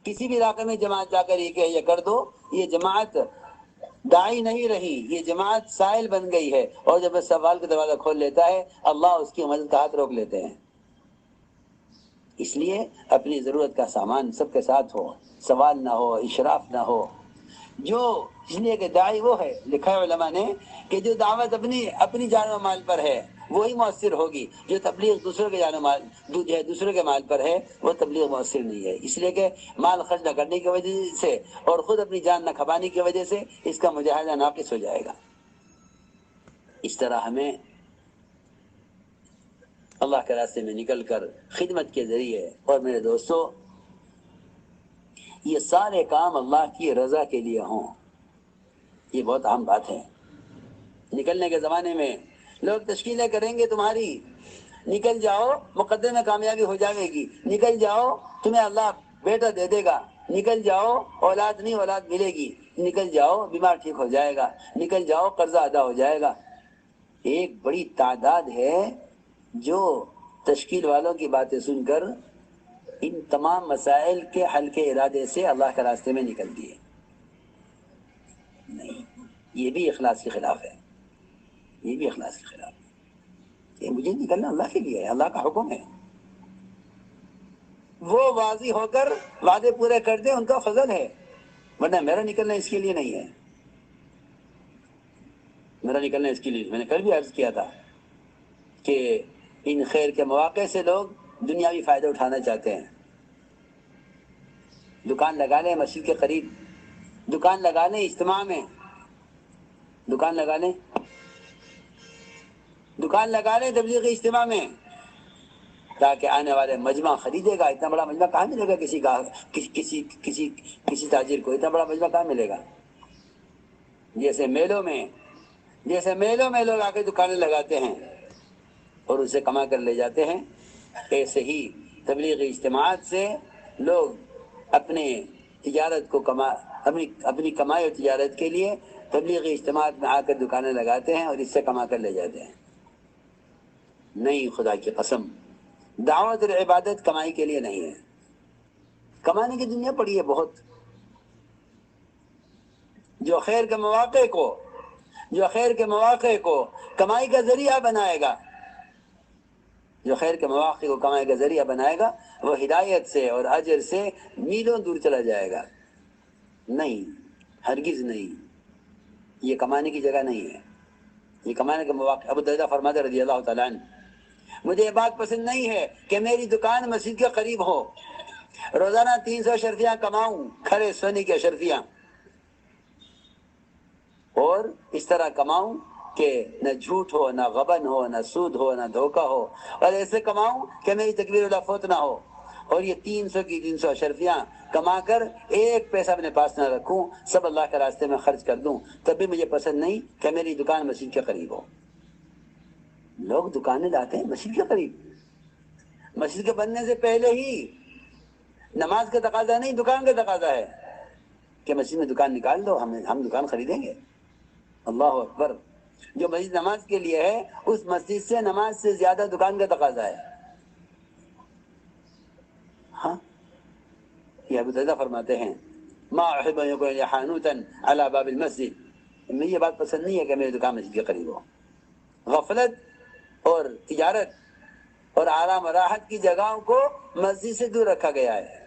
کسی بھی علاقے میں جماعت جا کر یہ کہ یہ کر دو، یہ جماعت داعی نہیں رہی، یہ جماعت سائل بن گئی ہے، اور جب سوال کا دروازہ کھول لیتا ہے اللہ اس کی مدد کا ہاتھ روک لیتے ہیں۔ اس لیے اپنی ضرورت کا سامان سب کے ساتھ ہو، سوال نہ ہو، اشراف نہ ہو۔ جو اس لیے کہ داعی وہ ہے، لکھا ہے علماء نے کہ جو دعوت اپنی جان و مال پر ہے وہی مؤثر ہوگی، جو تبلیغ دوسروں کے جان و مال دوسروں کے مال پر ہے وہ تبلیغ مؤثر نہیں ہے۔ اس لیے کہ مال خرچ نہ کرنے کی وجہ سے اور خود اپنی جان نہ کھپانے کی وجہ سے اس کا مجاہدہ ناقص ہو جائے گا۔ اس طرح ہمیں اللہ کے راستے میں نکل کر خدمت کے ذریعے، اور میرے دوستو یہ سارے کام اللہ کی رضا کے لیے ہوں، یہ بہت اہم بات ہے۔ نکلنے کے زمانے میں لوگ تشکیلیں کریں گے تمہاری، نکل جاؤ مقدمے میں کامیابی ہو جائے گی، نکل جاؤ تمہیں اللہ بیٹا دے دے گا، نکل جاؤ اولاد نہیں اولاد ملے گی، نکل جاؤ بیمار ٹھیک ہو جائے گا، نکل جاؤ قرضہ ادا ہو جائے گا۔ ایک بڑی تعداد ہے جو تشکیل والوں کی باتیں سن کر ان تمام مسائل کے حل کے ارادے سے اللہ کے راستے میں نکل دیے۔ نہیں، یہ بھی اخلاص کے خلاف ہے، یہ بھی اخلاص کے خلاف ہے۔ یہ مجھے نکلنا اللہ کے لیے ہے، اللہ کا حکم ہے۔ وہ واضح ہو کر وعدے پورے کر دیں ان کا فضل ہے، ورنہ میرا نکلنا اس کے لیے نہیں ہے۔ میرا نکلنا اس کے لیے، میں نے کل بھی عرض کیا تھا کہ ان خیر کے مواقع سے لوگ دنیاوی فائدہ اٹھانا چاہتے ہیں۔ دکان لگا لیں مسجد کے قریب، دکان لگا لیں اجتماع میں، دکان لگا لیں تبلیغی اجتماع میں، تاکہ آنے والے مجمع خریدے گا۔ اتنا بڑا مجمع کہاں ملے گا کسی تاجر کو؟ اتنا بڑا مجمع کہاں ملے گا؟ جیسے میلوں میں لوگ آ کے دکانیں لگاتے ہیں اور اسے کما کر لے جاتے ہیں، ایسے ہی تبلیغی اجتماعات سے لوگ اپنے تجارت کو اپنی کمائی اور تجارت کے لیے تبلیغی اجتماعات میں آ کر دکانیں لگاتے ہیں اور اس سے کما کر لے جاتے ہیں۔ نہیں، خدا کی قسم، دعوت اور عبادت کمائی کے لیے نہیں ہے۔ کمانے کی دنیا پڑی ہے بہت۔ جو خیر کے مواقع کو کمائی کا ذریعہ بنائے گا، وہ ہدایت سے اور اجر سے میلوں دور چلا جائے گا۔ نہیں، ہرگز نہیں، یہ کمانے کی جگہ نہیں ہے، یہ کمانے کے مواقع۔ ابو درداء فرماتے رضی اللہ تعالیٰ عنہ، مجھے یہ بات پسند نہیں ہے کہ میری دکان مسجد کے قریب ہو، روزانہ 300 اشرفیاں کماؤں، کھڑے سونے کی اشرفیاں، اور اس طرح کماؤں کہ نہ جھوٹ ہو، نہ غبن ہو، نہ سود ہو، نہ دھوکہ ہو، اور ایسے کماؤں کہ میری تکبیر اللہ فوت نہ ہو، اور یہ 300 اشرفیاں کما کر ایک پیسہ اپنے پاس نہ رکھوں، سب اللہ کے راستے میں خرچ کر دوں، تب بھی مجھے پسند نہیں کہ میری دکان مسجد کے قریب ہو۔ لوگ دکانیں لاتے ہیں مسجد کے قریب، مسجد کے بننے سے پہلے ہی نماز کا تقاضا نہیں، دکان کا تقاضا ہے کہ مسجد میں دکان نکال دو، ہم دکان خریدیں گے۔ اللہ اکبر! جو مسجد نماز کے لیے ہے اس مسجد سے نماز سے زیادہ دکان کا تقاضا ہے۔ ہاں، یہ ابو درداء فرماتے ہیں، ما احب ان یکون حانوتا علی باب المسجد، مجھے یہ بات پسند نہیں ہے کہ میری دکان مسجد کے قریب ہو۔ غفلت اور تجارت اور آرام و راحت کی جگہوں کو مسجد سے دور رکھا گیا ہے۔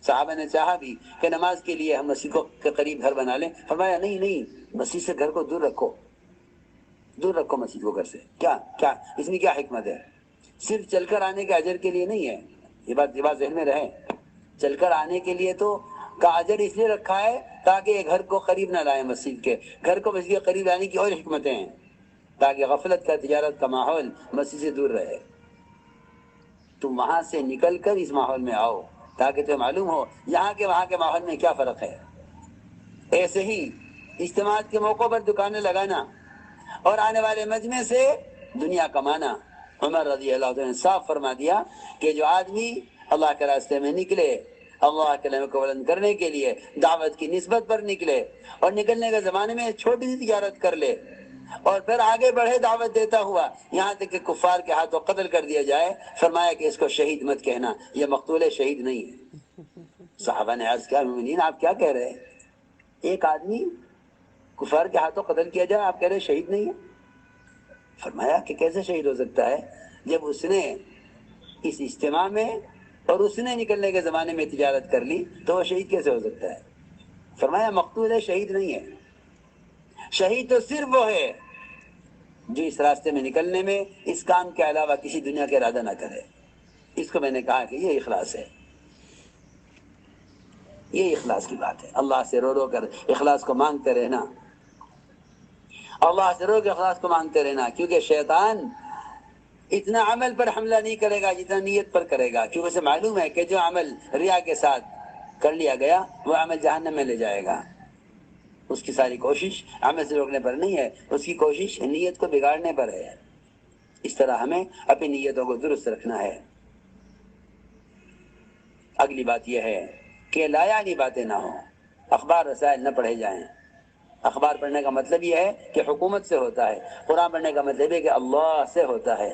صحابہ نے چاہا بھی کہ نماز کے لیے ہم مسجد کے قریب گھر بنا لیں، فرمایا نہیں، مسجد سے گھر کو دور رکھو مسجد کو گھر سے۔ کیا اس میں کیا حکمت ہے؟ صرف چل کر آنے کے اجر کے لیے نہیں ہے، یہ بات ذہن میں رہے۔ چل کر آنے کے لیے تو کا اجر اس لیے رکھا ہے تاکہ یہ گھر کو قریب نہ لائیں، مسجد کے گھر کو مسجد کے قریب لانے کی اور حکمتیں ہیں، تاکہ غفلت کا تجارت کا ماحول مسجد سے دور رہے۔ تم وہاں سے نکل کر اس ماحول میں آؤ تاکہ تمہیں معلوم ہو یہاں کے وہاں کے ماحول میں کیا فرق ہے۔ ایسے ہی اجتماعات کے موقع پر دکانیں لگانا اور آنے والے مجمع سے دنیا کمانا۔ عمر رضی اللہ عنہ نے صاف فرما دیا کہ جو آدمی اللہ کے راستے میں نکلے، اللہ کے کلمے کو بلند کرنے کے لیے دعوت کی نسبت پر نکلے، اور نکلنے کے زمانے میں چھوٹی سی تجارت کر لے اور پھر آگے بڑھے دعوت دیتا ہوا یہاں تک کہ کفار کے ہاتھوں قتل کر دیا جائے، فرمایا کہ اس کو شہید مت کہنا، یہ مقتول شہید نہیں ہے۔ صحابہ نے عرض کیا مومنین آپ کیا کہہ رہے ہیں؟ ایک آدمی کفار کے ہاتھوں قتل کیا جائے آپ کہہ رہے شہید نہیں ہے؟ فرمایا کہ کیسے شہید ہو سکتا ہے جب اس نے اس اجتماع میں اور اس نے نکلنے کے زمانے میں تجارت کر لی تو وہ شہید کیسے ہو سکتا ہے؟ فرمایا مقتول ہے شہید نہیں ہے، شہید تو صرف وہ ہے جو اس راستے میں نکلنے میں اس کام کے علاوہ کسی دنیا کے ارادہ نہ کرے۔ اس کو میں نے کہا کہ یہ اخلاص ہے، یہ اخلاص کی بات ہے۔ اللہ سے رو رو کر اخلاص کو مانگتے رہنا، اللہ سے رو کے اخلاص کو مانگتے رہنا، کیونکہ شیطان اتنا عمل پر حملہ نہیں کرے گا جتنا نیت پر کرے گا، کیونکہ اسے معلوم ہے کہ جو عمل ریا کے ساتھ کر لیا گیا وہ عمل جہنم میں لے جائے گا۔ اس کی ساری کوشش عمل سے روکنے پر نہیں ہے، اس کی کوشش نیت کو بگاڑنے پر ہے۔ اس طرح ہمیں اپنی نیتوں کو درست رکھنا ہے۔ اگلی بات یہ ہے کہ لایعنی باتیں نہ ہوں، اخبار رسائل نہ پڑھے جائیں۔ اخبار پڑھنے کا مطلب یہ ہے کہ حکومت سے ہوتا ہے، قرآن پڑھنے کا مطلب ہے کہ اللہ سے ہوتا ہے۔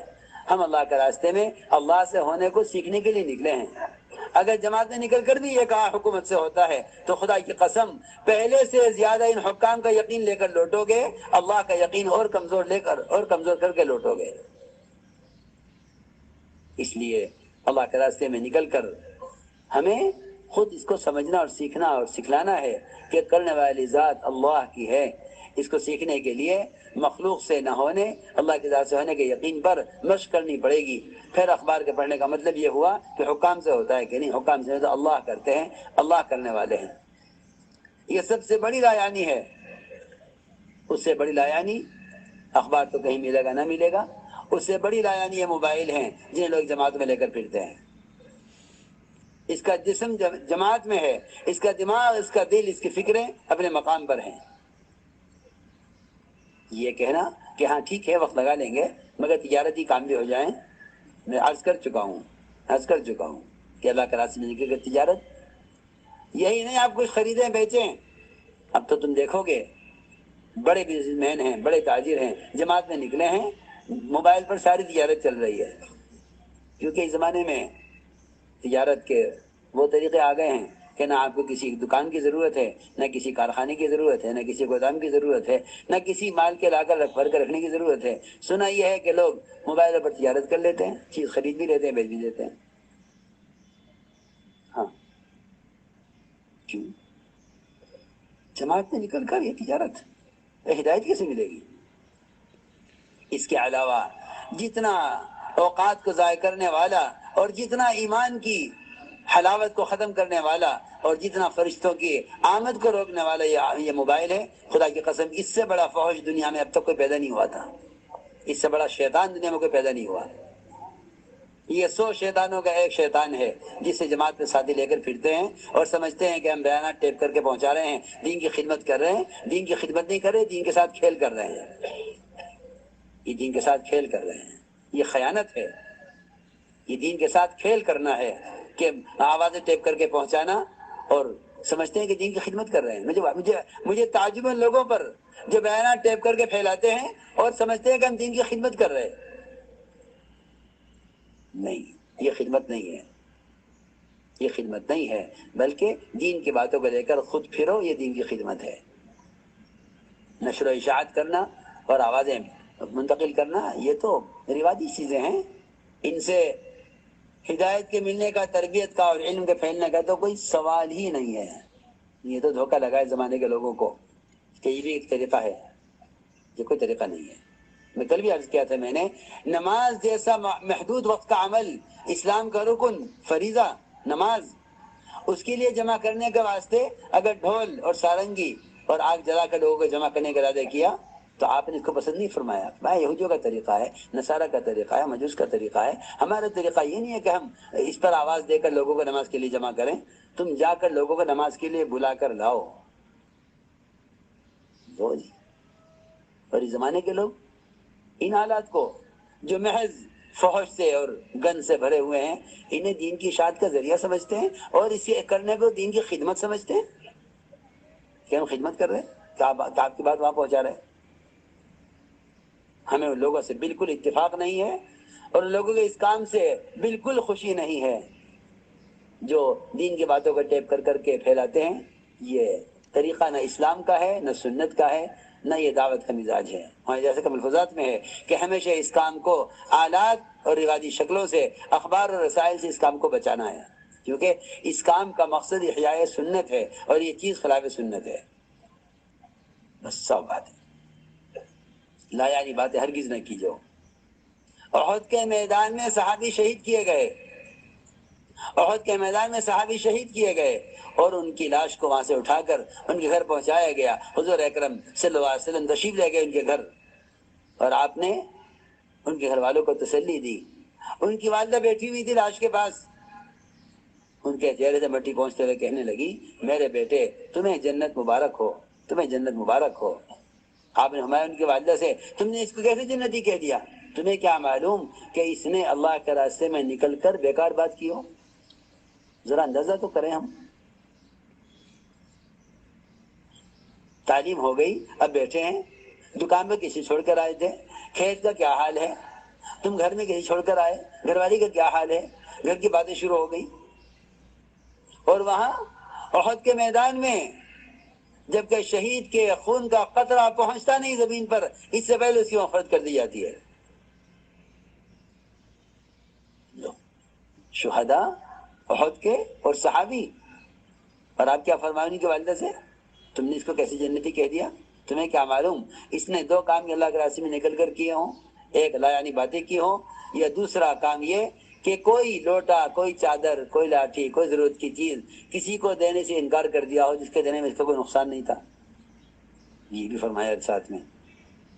ہم اللہ کے راستے میں اللہ سے ہونے کو سیکھنے کے لیے نکلے ہیں۔ اگر جماعت نے نکل کر بھی یہ کہا حکومت سے ہوتا ہے تو خدا کی قسم پہلے سے زیادہ ان حکام کا یقین لے کر لوٹو گے، اللہ کا یقین اور کمزور کر کے لوٹو گے۔ اس لیے اللہ کے راستے میں نکل کر ہمیں خود اس کو سمجھنا اور سیکھنا اور سکھلانا ہے کہ کرنے والی ذات اللہ کی ہے۔ اس کو سیکھنے کے لیے مخلوق سے نہ ہونے، اللہ کی ذات سے ہونے کے یقین پر مشق کرنی پڑے گی۔ پھر اخبار کے پڑھنے کا مطلب یہ ہوا کہ حکام سے ہوتا ہے کہ نہیں، حکام سے تو اللہ کرتے ہیں، اللہ کرنے والے ہیں۔ یہ سب سے بڑی لایعنی ہے۔ اس سے بڑی لایعنی اخبار تو کہیں ملے گا نہ ملے گا، اس سے بڑی لایعنی یہ موبائل ہیں جنہیں لوگ جماعت میں لے کر پھرتے ہیں۔ اس کا جسم جماعت میں ہے، اس کا دماغ، اس کا دل، اس کی فکریں اپنے مقام پر ہیں۔ یہ کہنا کہ ہاں ٹھیک ہے وقت لگا لیں گے مگر تجارتی کام بھی ہو جائیں، میں عرض کر چکا ہوں کہ اللہ کا راستہ میں نکل کر تجارت یہی نہیں آپ کچھ خریدیں بیچیں۔ اب تو تم دیکھو گے بڑے بزنس مین ہیں، بڑے تاجر ہیں، جماعت میں نکلے ہیں، موبائل پر ساری تجارت چل رہی ہے، کیونکہ اس زمانے میں تجارت کے وہ طریقے آ گئے ہیں کہ نہ آپ کو کسی دکان کی ضرورت ہے، نہ کسی کارخانے کی ضرورت ہے، نہ کسی گودام کی ضرورت ہے، نہ کسی مال کے لا کر بھر کر رکھنے کی ضرورت ہے۔ سنا یہ ہے کہ لوگ موبائل پر تجارت کر لیتے ہیں، چیز خرید بھی لیتے ہیں، بیچ بھی دیتے ہیں۔ ہاں کیوں؟ جماعت میں نکل کر یہ تجارت ہدایت کیسے ملے گی؟ اس کے علاوہ جتنا اوقات کو ضائع کرنے والا اور جتنا ایمان کی حلاوت کو ختم کرنے والا اور جتنا فرشتوں کی آمد کو روکنے والا یہ موبائل ہے، خدا کی قسم اس سے بڑا فحش دنیا میں اب تک کوئی پیدا نہیں ہوا تھا، اس سے بڑا شیطان دنیا میں کوئی پیدا نہیں ہوا۔ یہ 100 شیطانوں کا ایک شیطان ہے جس سے جماعت میں ساتھی لے کر پھرتے ہیں اور سمجھتے ہیں کہ ہم بیانات ٹیپ کر کے پہنچا رہے ہیں، دین کی خدمت کر رہے ہیں۔ دین کی خدمت نہیں کر رہے، دین کے ساتھ کھیل کر رہے ہیں، یہ دین کے ساتھ کھیل کر رہے ہیں، یہ خیانت ہے۔ یہ دین کے ساتھ کھیل کرنا ہے کہ آوازیں ٹیپ کر کے پہنچانا اور سمجھتے ہیں کہ دین کی خدمت کر رہے ہیں۔ مجھے تعجب ان لوگوں پر جو بیانات ٹیپ کر کے پھیلاتے ہیں اور سمجھتے ہیں کہ ہم دین کی خدمت کر رہے ہیں۔ نہیں، یہ خدمت نہیں ہے، یہ خدمت نہیں ہے، بلکہ دین کی باتوں کو لے کر خود پھرو، یہ دین کی خدمت ہے۔ نشر و اشاعت کرنا اور آوازیں منتقل کرنا یہ تو رواجی چیزیں ہیں، ان سے ہدایت کے ملنے کا، تربیت کا اور علم کے پھیلنے کا تو کوئی سوال ہی نہیں ہے۔ یہ تو دھوکہ لگا ہے زمانے کے لوگوں کو کہ یہ بھی ایک طریقہ ہے، یہ کوئی طریقہ نہیں ہے۔ میں کل بھی عرض کیا تھا، میں نے نماز جیسا محدود وقت کا عمل، اسلام کا رکن فریضہ نماز، اس کے لیے جمع کرنے کے واسطے اگر ڈھول اور سارنگی اور آگ جلا کر لوگوں کو جمع کرنے کا ارادہ کیا تو آپ نے اس کو پسند نہیں فرمایا۔ بھائی یہودیوں کا طریقہ ہے، نصارہ کا طریقہ ہے، مجوس کا طریقہ ہے، ہمارا طریقہ یہ نہیں ہے کہ ہم اس پر آواز دے کر لوگوں کو نماز کے لیے جمع کریں۔ تم جا کر لوگوں کو نماز کے لیے بلا کر لاؤ۔ وہ جی، اور اس زمانے کے لوگ ان حالات کو جو محض فحش سے اور گند سے بھرے ہوئے ہیں، انہیں دین کی اشاعت کا ذریعہ سمجھتے ہیں اور اسے کرنے کو دین کی خدمت سمجھتے ہیں کہ ہم خدمت کر رہے ہیں، کہ آپ کی بات وہاں پہنچا رہے ہیں۔ ہمیں ان لوگوں سے بالکل اتفاق نہیں ہے اور ان لوگوں کے اس کام سے بالکل خوشی نہیں ہے۔ جو دین کی باتوں کو ٹیپ کر کر کے پھیلاتے ہیں، یہ طریقہ نہ اسلام کا ہے، نہ سنت کا ہے، نہ یہ دعوت کا مزاج ہے۔ ہاں، جیسے کہ ملفوظات میں ہے کہ ہمیشہ اس کام کو آلات اور رواجی شکلوں سے، اخبار اور رسائل سے اس کام کو بچانا ہے، کیونکہ اس کام کا مقصد احیاء سنت ہے اور یہ چیز خلاف سنت ہے۔ بس سب بات ہے، لا یعنی باتیں ہرگز نہ کیجو۔ احد کے میدان میں صحابی شہید کیے گئے، احد کے میدان میں صحابی شہید کیے گئے اور ان کی لاش کو وہاں سے اٹھا کر ان کے گھر پہنچایا گیا۔ حضور اکرم صلی اللہ علیہ وسلم تشریف لے گئے ان کے گھر، اور آپ نے ان کے گھر والوں کو تسلی دی۔ ان کی والدہ بیٹھی ہوئی تھی لاش کے پاس، ان کے چہرے سے مٹی پہنچتے ہوئے کہنے لگی، میرے بیٹے تمہیں جنت مبارک ہو، تمہیں جنت مبارک ہو۔ آپ نے ہمارے ان کی والدہ سے، تم نے اس کو کیسے جنتی کہہ دیا؟ تمہیں کیا معلوم کہ اس نے اللہ کے راستے میں نکل کر بیکار بات کی ہو؟ ذرا اندازہ تو کریں ہم۔ تعلیم ہو گئی، اب بیٹھے ہیں، دکان میں کسی چھوڑ کر آئے تھے، کھیت کا کیا حال ہے؟ تم گھر میں کسی چھوڑ کر آئے، گھر والی کا کیا حال ہے؟ گھر کی باتیں شروع ہو گئی۔ اور وہاں احد کے میدان میں جبکہ شہید کے خون کا قطرہ پہنچتا نہیں زمین پر، اس سے پہلے اس کی مغفرت کر دی جاتی ہے۔ شہداء احد کے اور صحابی، اور آپ کیا فرمائیں ان کی والدہ سے؟ تم نے اس کو کیسے جنتی کہہ دیا؟ تمہیں کیا معلوم اس نے دو کام اللہ کے راستے میں نکل کر کیے ہوں، ایک لا یعنی باتیں کی ہوں، یا دوسرا کام یہ کہ کوئی لوٹا، کوئی چادر، کوئی لاٹھی، کوئی ضرورت کی چیز کسی کو دینے سے انکار کر دیا ہو جس کے دینے میں اس کا کوئی نقصان نہیں تھا۔ یہ بھی فرمایا ساتھ میں۔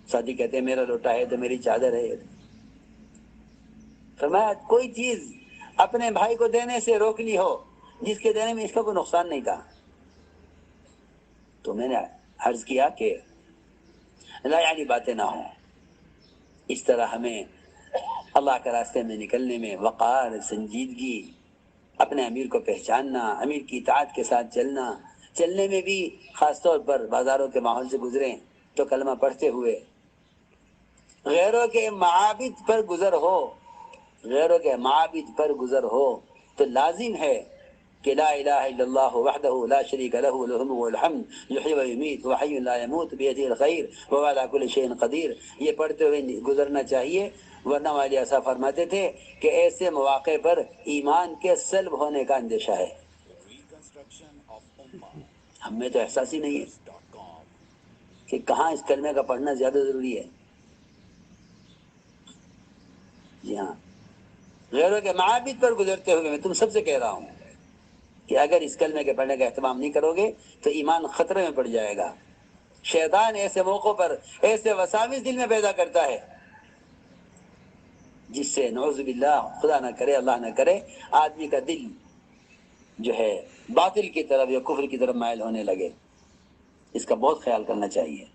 ساتھی کہتے ہیں میرا لوٹا ہے تو میری چادر ہے، فرمایا کوئی چیز اپنے بھائی کو دینے سے روکنی ہو جس کے دینے میں اس کا کوئی نقصان نہیں تھا۔ تو میں نے عرض کیا کہ لا یعنی باتیں نہ ہوں، اس طرح ہمیں اللہ کے راستے میں نکلنے میں وقار، سنجیدگی، اپنے امیر کو پہچاننا، امیر کی اطاعت کے ساتھ چلنا، چلنے میں بھی خاص طور پر بازاروں کے ماحول سے گزریں تو کلمہ پڑھتے ہوئے غیروں کے معابد پر گزر ہو، غیروں کے معابد پر گزر ہو تو لازم ہے کہ لا الہ الا اللہ وحدہ لا شریک لہ لہ الملک والحمد یحیی و یمیت وحی لا یموت بیدہ الخیر وهو علی کل شیء قدیر، یہ پڑھتے ہوئے گزرنا چاہیے، ورنہ والے ایسا فرماتے تھے کہ ایسے مواقع پر ایمان کے سلب ہونے کا اندیشہ ہے۔ ہم میں تو احساس ہی نہیں ہے کہ کہاں اس کلمے کا پڑھنا زیادہ ضروری ہے۔ جی ہاں، غیروں کے معابد پر گزرتے ہوئے میں تم سب سے کہہ رہا ہوں کہ اگر اس کلمے کے پڑھنے کا اہتمام نہیں کرو گے تو ایمان خطرے میں پڑ جائے گا۔ شیطان ایسے موقعوں پر ایسے وساوس دل میں پیدا کرتا ہے جس سے نعوذ باللہ، خدا نہ کرے، اللہ نہ کرے، آدمی کا دل جو ہے باطل کی طرف یا کفر کی طرف مائل ہونے لگے۔ اس کا بہت خیال کرنا چاہیے۔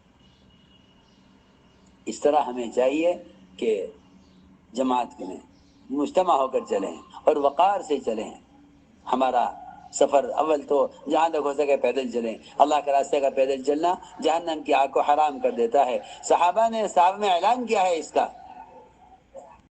اس طرح ہمیں چاہیے کہ جماعت میں مجتمع ہو کر چلیں اور وقار سے چلیں۔ ہمارا سفر اول تو جہاں تک ہو سکے پیدل چلیں۔ اللہ کے راستے کا پیدل چلنا جہنم کی آگ کو حرام کر دیتا ہے۔ صحابہ میں اعلان کیا ہے اس کا